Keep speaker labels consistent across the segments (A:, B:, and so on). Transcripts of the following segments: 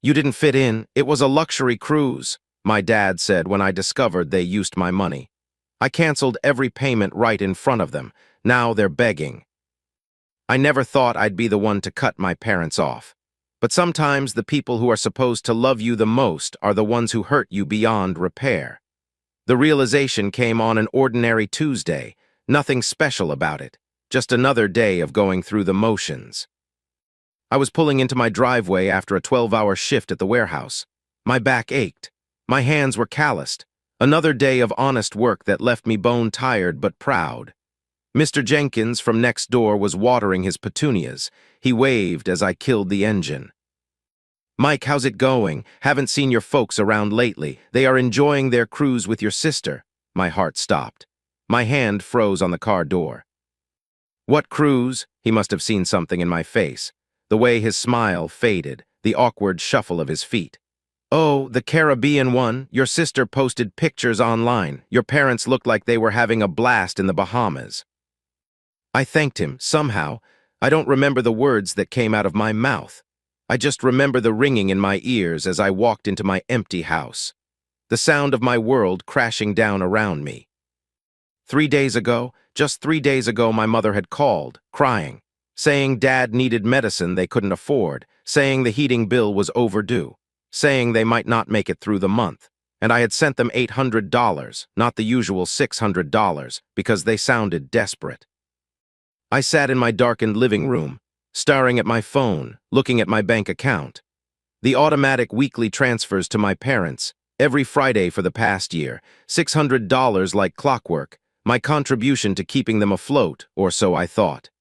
A: You didn't fit in. It was a luxury cruise, my dad said when I discovered they used my money. I canceled every payment right in front of them. Now they're begging. I never thought I'd be the one to cut my parents off. But sometimes the people who are supposed to love you the most are the ones who hurt you beyond repair. The realization came on an ordinary Tuesday, nothing special about it, just another day of going through the motions. I was pulling into my driveway after a 12-hour shift at the warehouse. My back ached. My hands were calloused. Another day of honest work that left me bone-tired but proud. Mr. Jenkins from next door was watering his petunias. He waved as I killed the engine. "Mike, how's it going? Haven't seen your folks around lately. They are enjoying their cruise with your sister." My heart stopped. My hand froze on the car door. "What cruise?" He must have seen something in my face. The way his smile faded, the awkward shuffle of his feet. "Oh, the Caribbean one. Your sister posted pictures online. Your parents looked like they were having a blast in the Bahamas." I thanked him, somehow. I don't remember the words that came out of my mouth. I just remember the ringing in my ears as I walked into my empty house. The sound of my world crashing down around me. 3 days ago, just 3 days ago, my mother had called, crying, saying Dad needed medicine they couldn't afford, saying the heating bill was overdue, saying they might not make it through the month, and I had sent them $800, not the usual $600, because they sounded desperate. I sat in my darkened living room, staring at my phone, looking at my bank account. The automatic weekly transfers to my parents, every Friday for the past year, $600 like clockwork, my contribution to keeping them afloat, or so I thought.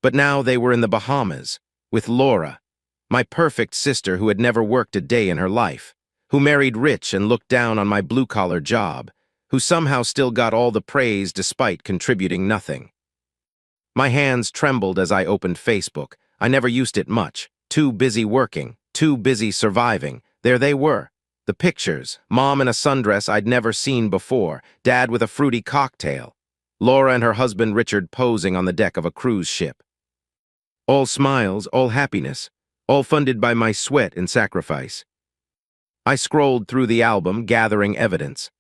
A: But now they were in the Bahamas, with Laura, my perfect sister who had never worked a day in her life, who married rich and looked down on my blue-collar job, who somehow still got all the praise despite contributing nothing. My hands trembled as I opened Facebook. I never used it much. Too busy working, too busy surviving. There they were. The pictures, Mom in a sundress I'd never seen before, Dad with a fruity cocktail, Laura and her husband Richard posing on the deck of a cruise ship. All smiles, all happiness, all funded by my sweat and sacrifice. I scrolled through the album, gathering evidence.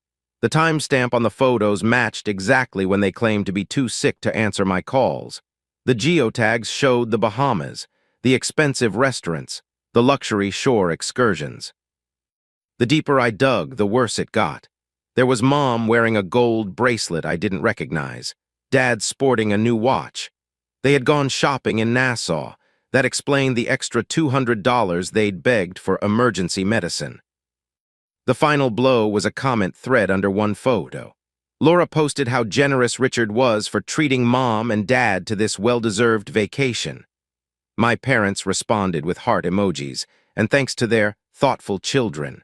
A: The timestamp on the photos matched exactly when they claimed to be too sick to answer my calls. The geotags showed the Bahamas, the expensive restaurants, the luxury shore excursions. The deeper I dug, the worse it got. There was Mom wearing a gold bracelet I didn't recognize, Dad sporting a new watch. They had gone shopping in Nassau. That explained the extra $200 they'd begged for emergency medicine. The final blow was a comment thread under one photo. Laura posted how generous Richard was for treating Mom and Dad to this well-deserved vacation. My parents responded with heart emojis, and thanks to their thoughtful children.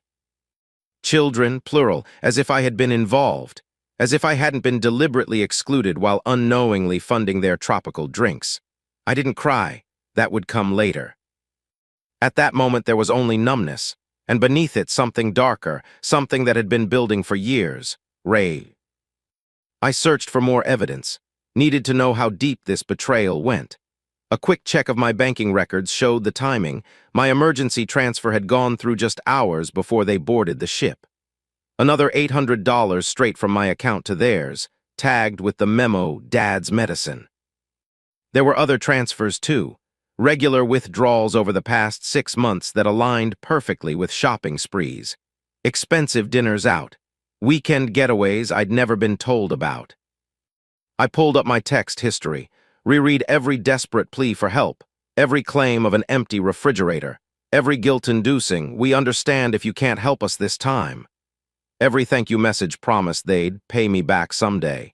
A: Children, plural, as if I had been involved, as if I hadn't been deliberately excluded while unknowingly funding their tropical drinks. I didn't cry. That would come later. At that moment there was only numbness, and beneath it something darker, something that had been building for years. Ray. I searched for more evidence, needed to know how deep this betrayal went. A quick check of my banking records showed the timing. My emergency transfer had gone through just hours before they boarded the ship. Another $800 straight from my account to theirs, tagged with the memo, Dad's medicine. There were other transfers too, regular withdrawals over the past 6 months that aligned perfectly with shopping sprees, expensive dinners out, weekend getaways I'd never been told about. I pulled up my text history, reread every desperate plea for help, every claim of an empty refrigerator, every guilt-inducing, "We understand if you can't help us this time." Every thank you message promised they'd pay me back someday.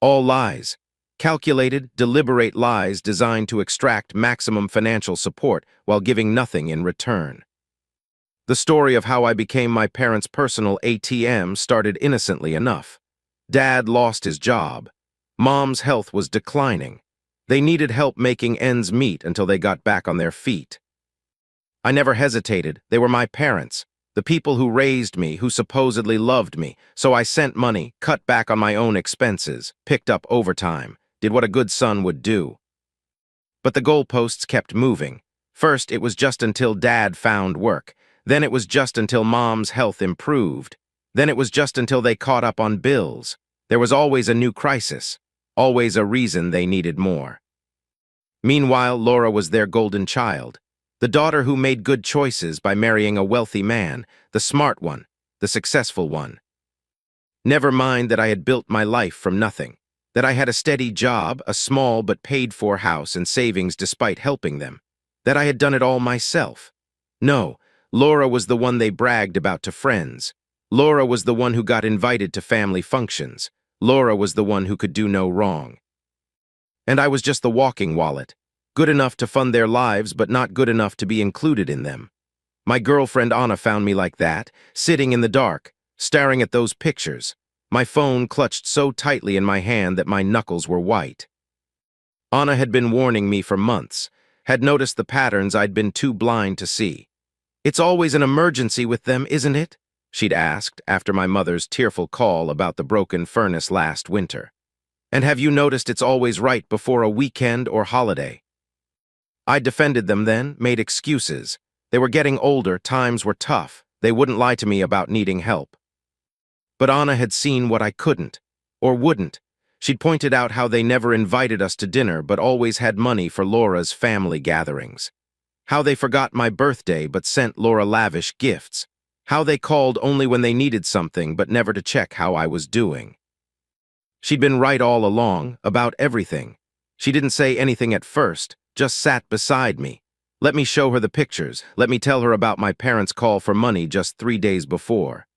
A: All lies. Calculated, deliberate lies designed to extract maximum financial support while giving nothing in return. The story of how I became my parents' personal ATM started innocently enough. Dad lost his job. Mom's health was declining. They needed help making ends meet until they got back on their feet. I never hesitated. They were my parents, the people who raised me, who supposedly loved me, so I sent money, cut back on my own expenses, picked up overtime, did what a good son would do. But the goalposts kept moving. First, it was just until Dad found work. Then it was just until Mom's health improved. Then it was just until they caught up on bills. There was always a new crisis, always a reason they needed more. Meanwhile, Laura was their golden child, the daughter who made good choices by marrying a wealthy man, the smart one, the successful one. Never mind that I had built my life from nothing, that I had a steady job, a small but paid-for house and savings despite helping them, that I had done it all myself. No, Laura was the one they bragged about to friends. Laura was the one who got invited to family functions. Laura was the one who could do no wrong. And I was just the walking wallet, good enough to fund their lives but not good enough to be included in them. My girlfriend Anna found me like that, sitting in the dark, staring at those pictures, my phone clutched so tightly in my hand that my knuckles were white. Anna had been warning me for months, had noticed the patterns I'd been too blind to see. "It's always an emergency with them, isn't it?" she'd asked after my mother's tearful call about the broken furnace last winter. "And have you noticed it's always right before a weekend or holiday?" I defended them then, made excuses. They were getting older, times were tough. They wouldn't lie to me about needing help. But Anna had seen what I couldn't, or wouldn't. She'd pointed out how they never invited us to dinner but always had money for Laura's family gatherings. How they forgot my birthday but sent Laura lavish gifts. How they called only when they needed something but never to check how I was doing. She'd been right all along, about everything. She didn't say anything at first, just sat beside me. Let me show her the pictures, let me tell her about my parents' call for money just 3 days before.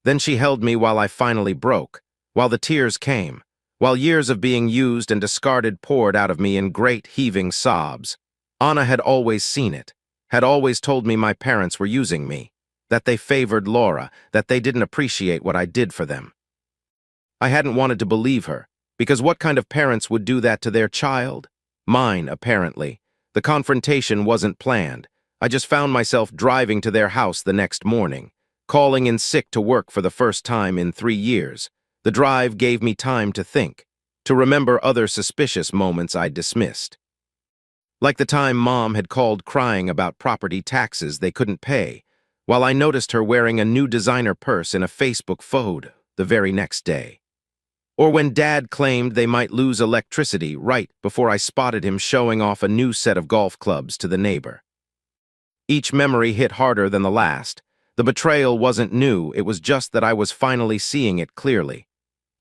A: Then she held me while I finally broke, while the tears came, while years of being used and discarded poured out of me in great heaving sobs. Anna had always seen it, had always told me my parents were using me, that they favored Laura, that they didn't appreciate what I did for them. I hadn't wanted to believe her, because what kind of parents would do that to their child? Mine, apparently. The confrontation wasn't planned. I just found myself driving to their house the next morning, calling in sick to work for the first time in 3 years. The drive gave me time to think, to remember other suspicious moments I'd dismissed. Like the time Mom had called crying about property taxes they couldn't pay, while I noticed her wearing a new designer purse in a Facebook photo the very next day. Or when Dad claimed they might lose electricity right before I spotted him showing off a new set of golf clubs to the neighbor. Each memory hit harder than the last. The betrayal wasn't new, it was just that I was finally seeing it clearly.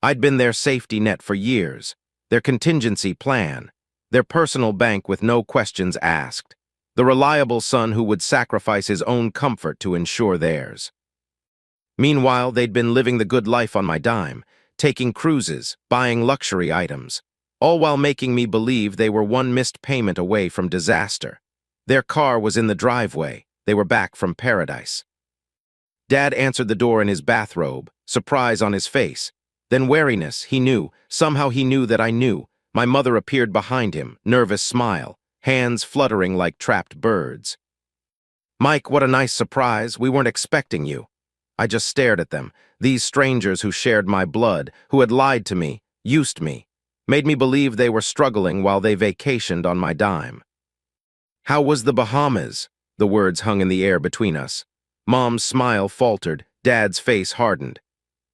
A: I'd been their safety net for years, their contingency plan, their personal bank with no questions asked, the reliable son who would sacrifice his own comfort to ensure theirs. Meanwhile, they'd been living the good life on my dime, taking cruises, buying luxury items, all while making me believe they were one missed payment away from disaster. Their car was in the driveway. They were back from paradise. Dad answered the door in his bathrobe, surprise on his face. Then wariness, he knew. Somehow he knew that I knew. My mother appeared behind him, nervous smile, hands fluttering like trapped birds. "Mike, what a nice surprise. We weren't expecting you." I just stared at them, these strangers who shared my blood, who had lied to me, used me, made me believe they were struggling while they vacationed on my dime. "How was the Bahamas?" The words hung in the air between us. Mom's smile faltered, Dad's face hardened.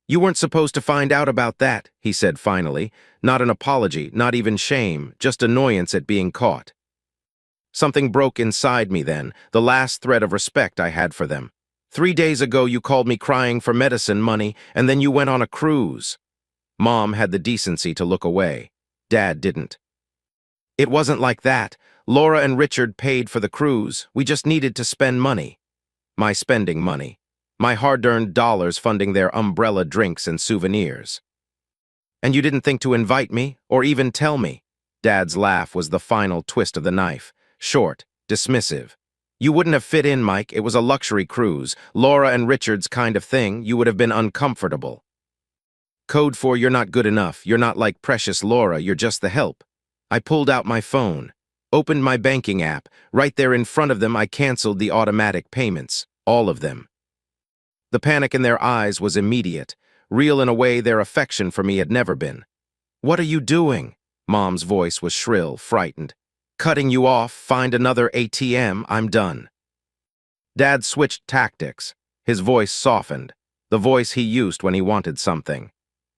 A: "You weren't supposed to find out about that," he said finally. Not an apology, not even shame, just annoyance at being caught. Something broke inside me then, the last thread of respect I had for them. 3 days ago you called me crying for medicine money, and then you went on a cruise. Mom had the decency to look away. Dad didn't. "It wasn't like that. Laura and Richard paid for the cruise. We just needed to spend money." My spending money. My hard-earned dollars funding their umbrella drinks and souvenirs. "And you didn't think to invite me, or even tell me?" Dad's laugh was the final twist of the knife, short, dismissive. "You wouldn't have fit in, Mike. It was a luxury cruise. Laura and Richard's kind of thing. You would have been uncomfortable." Code for "you're not good enough. You're not like precious Laura. You're just the help." I pulled out my phone, opened my banking app. Right there in front of them, I canceled the automatic payments. All of them. The panic in their eyes was immediate, real in a way their affection for me had never been. "What are you doing?" Mom's voice was shrill, frightened. Cutting you off, find another ATM, I'm done. Dad switched tactics. His voice softened, the voice he used when he wanted something.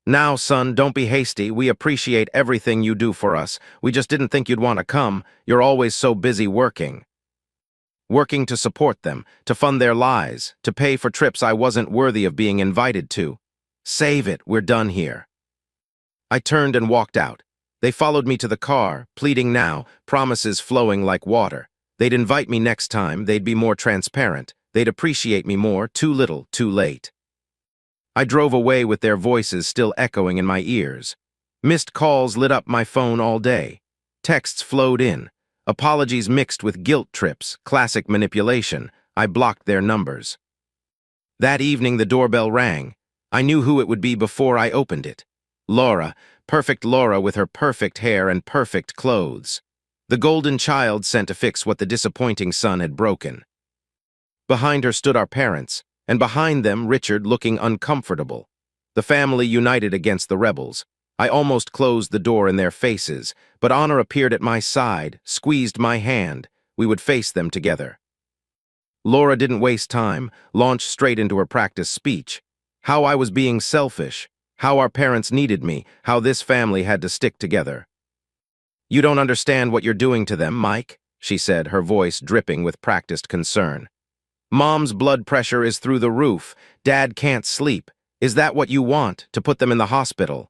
A: Now, son, don't be hasty. We appreciate everything you do for us. We just didn't think you'd want to come. You're always so busy working. Working to support them, to fund their lives, to pay for trips I wasn't worthy of being invited to. Save it, we're done here. I turned and walked out. They followed me to the car, pleading now, promises flowing like water. They'd invite me next time, they'd be more transparent. They'd appreciate me more, too little, too late. I drove away with their voices still echoing in my ears. Missed calls lit up my phone all day. Texts flowed in. Apologies mixed with guilt trips, classic manipulation. I blocked their numbers. That evening the doorbell rang. I knew who it would be before I opened it. Laura, perfect Laura with her perfect hair and perfect clothes. The golden child sent to fix what the disappointing son had broken. Behind her stood our parents, and behind them Richard looking uncomfortable. The family united against the rebels. I almost closed the door in their faces, but Honor appeared at my side, squeezed my hand. We would face them together. Laura didn't waste time, launched straight into her practice speech. How I was being selfish, how our parents needed me, how this family had to stick together. You don't understand what you're doing to them, Mike, she said, her voice dripping with practiced concern. Mom's blood pressure is through the roof. Dad can't sleep. Is that what you want, to put them in the hospital?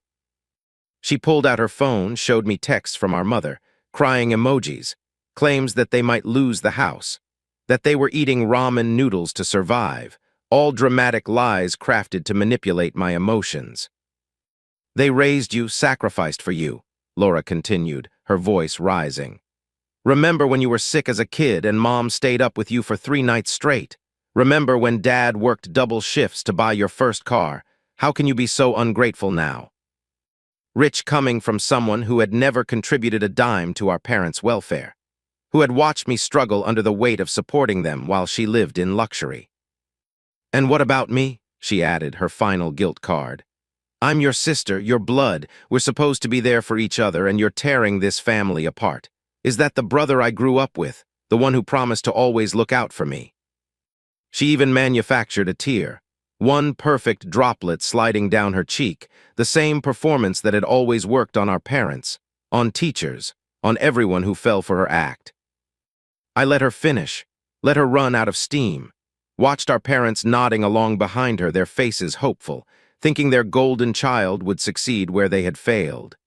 A: She pulled out her phone, showed me texts from our mother, crying emojis, claims that they might lose the house, that they were eating ramen noodles to survive, all dramatic lies crafted to manipulate my emotions. They raised you, sacrificed for you, Laura continued, her voice rising. Remember when you were sick as a kid and Mom stayed up with you for 3 nights straight? Remember when Dad worked double shifts to buy your first car? How can you be so ungrateful now? Rich coming from someone who had never contributed a dime to our parents' welfare, who had watched me struggle under the weight of supporting them while she lived in luxury. And what about me? She added, her final guilt card. I'm your sister, your blood. We're supposed to be there for each other, and you're tearing this family apart. Is that the brother I grew up with, the one who promised to always look out for me? She even manufactured a tear, one perfect droplet sliding down her cheek, the same performance that had always worked on our parents, on teachers, on everyone who fell for her act. I let her finish, let her run out of steam, watched our parents nodding along behind her, their faces hopeful, thinking their golden child would succeed where they had failed.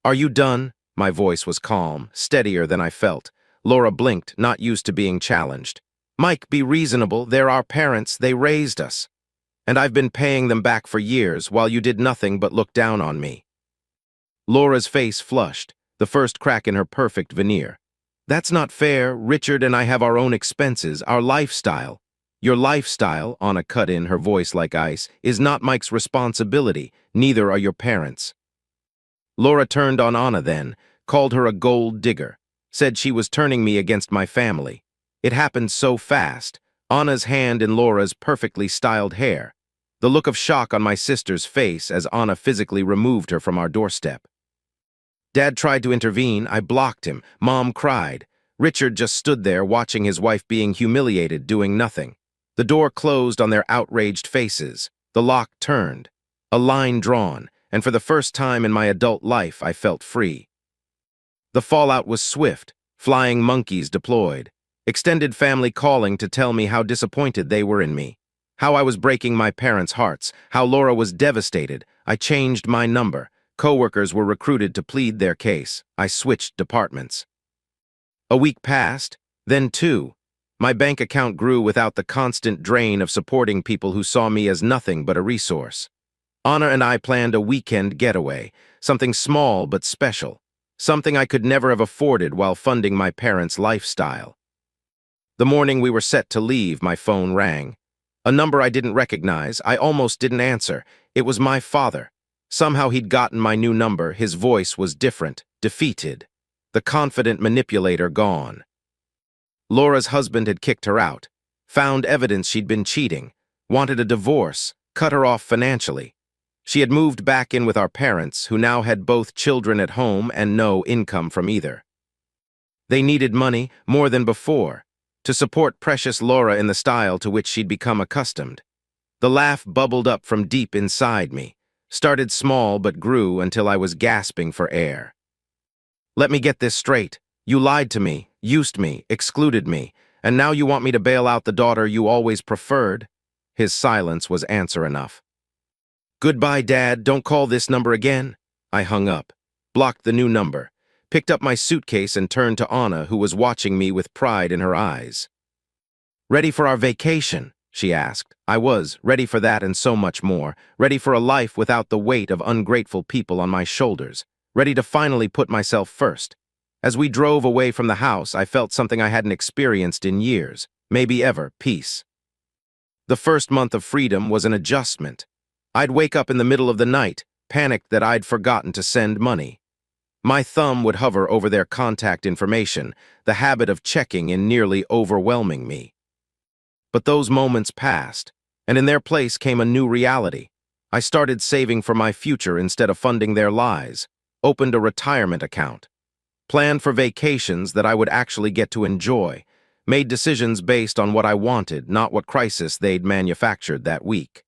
A: Are you done? My voice was calm, steadier than I felt. Laura blinked, not used to being challenged. Mike, be reasonable. They're our parents. They raised us. And I've been paying them back for years while you did nothing but look down on me. Laura's face flushed, the first crack in her perfect veneer. That's not fair. Richard and I have our own expenses, our lifestyle. Your lifestyle, Anna cut in, her voice like ice, is not Mike's responsibility. Neither are your parents. Laura turned on Anna then, called her a gold digger, said she was turning me against my family. It happened so fast, Anna's hand in Laura's perfectly styled hair, the look of shock on my sister's face as Anna physically removed her from our doorstep. Dad tried to intervene. I blocked him. Mom cried. Richard just stood there watching his wife being humiliated, doing nothing. The door closed on their outraged faces. The lock turned, a line drawn, and for the first time in my adult life I felt free. The fallout was swift, flying monkeys deployed, extended family calling to tell me how disappointed they were in me, how I was breaking my parents' hearts, how Laura was devastated. I changed my number. Coworkers were recruited to plead their case. I switched departments. A week passed, then 2. My bank account grew without the constant drain of supporting people who saw me as nothing but a resource. Anna and I planned a weekend getaway, something small but special, something I could never have afforded while funding my parents' lifestyle. The morning we were set to leave, my phone rang. A number I didn't recognize. I almost didn't answer. It was my father. Somehow he'd gotten my new number. His voice was different, defeated. The confident manipulator gone. Laura's husband had kicked her out, found evidence she'd been cheating, wanted a divorce, cut her off financially. She had moved back in with our parents, who now had both children at home and no income from either. They needed money more than before to support precious Laura in the style to which she'd become accustomed. The laugh bubbled up from deep inside me, started small but grew until I was gasping for air. Let me get this straight. You lied to me, used me, excluded me, and now you want me to bail out the daughter you always preferred? His silence was answer enough. Goodbye, Dad, don't call this number again. I hung up, blocked the new number, picked up my suitcase and turned to Anna, who was watching me with pride in her eyes. Ready for our vacation? She asked. I was, ready for that and so much more, ready for a life without the weight of ungrateful people on my shoulders, ready to finally put myself first. As we drove away from the house, I felt something I hadn't experienced in years, maybe ever, peace. The first month of freedom was an adjustment. I'd wake up in the middle of the night, panicked that I'd forgotten to send money. My thumb would hover over their contact information, the habit of checking in nearly overwhelming me. But those moments passed, and in their place came a new reality. I started saving for my future instead of funding their lies, opened a retirement account, planned for vacations that I would actually get to enjoy, made decisions based on what I wanted, not what crisis they'd manufactured that week.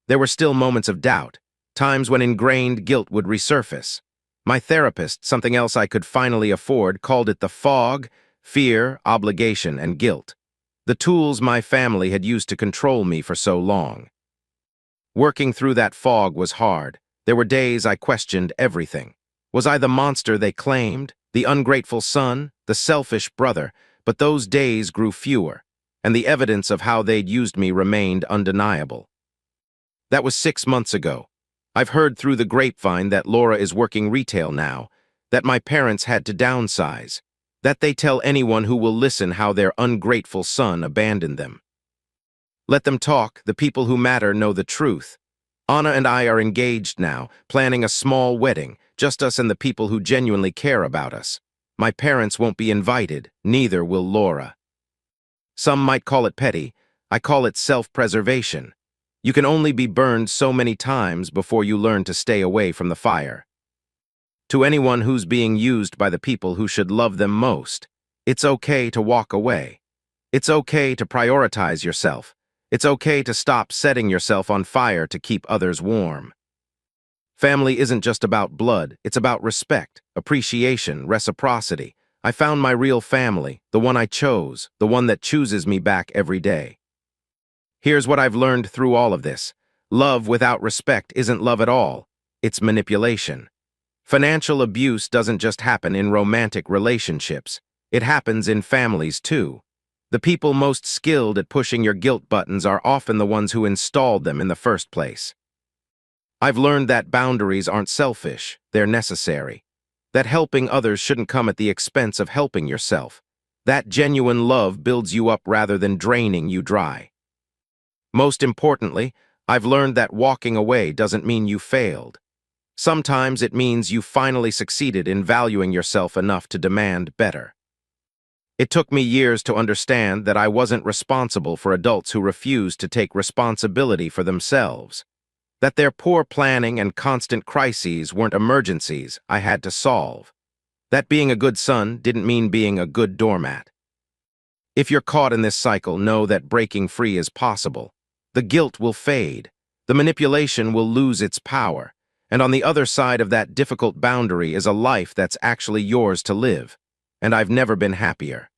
A: There were still moments of doubt, times when ingrained guilt would resurface. My therapist, something else I could finally afford, called it the fog, fear, obligation, and guilt. The tools my family had used to control me for so long. Working through that fog was hard. There were days I questioned everything. Was I the monster they claimed, the ungrateful son, the selfish brother? But those days grew fewer, and the evidence of how they'd used me remained undeniable. That was 6 months ago. I've heard through the grapevine that Laura is working retail now, that my parents had to downsize, that they tell anyone who will listen how their ungrateful son abandoned them. Let them talk, the people who matter know the truth. Anna and I are engaged now, planning a small wedding, just us and the people who genuinely care about us. My parents won't be invited, neither will Laura. Some might call it petty, I call it self-preservation. You can only be burned so many times before you learn to stay away from the fire. To anyone who's being used by the people who should love them most, it's okay to walk away. It's okay to prioritize yourself. It's okay to stop setting yourself on fire to keep others warm. Family isn't just about blood, it's about respect, appreciation, reciprocity. I found my real family, the one I chose, the one that chooses me back every day. Here's what I've learned through all of this. Love without respect isn't love at all, it's manipulation. Financial abuse doesn't just happen in romantic relationships, it happens in families too. The people most skilled at pushing your guilt buttons are often the ones who installed them in the first place. I've learned that boundaries aren't selfish, they're necessary. That helping others shouldn't come at the expense of helping yourself. That genuine love builds you up rather than draining you dry. Most importantly, I've learned that walking away doesn't mean you failed. Sometimes it means you finally succeeded in valuing yourself enough to demand better. It took me years to understand that I wasn't responsible for adults who refused to take responsibility for themselves. That their poor planning and constant crises weren't emergencies I had to solve. That being a good son didn't mean being a good doormat. If you're caught in this cycle, know that breaking free is possible. The guilt will fade, the manipulation will lose its power, and on the other side of that difficult boundary is a life that's actually yours to live. And I've never been happier.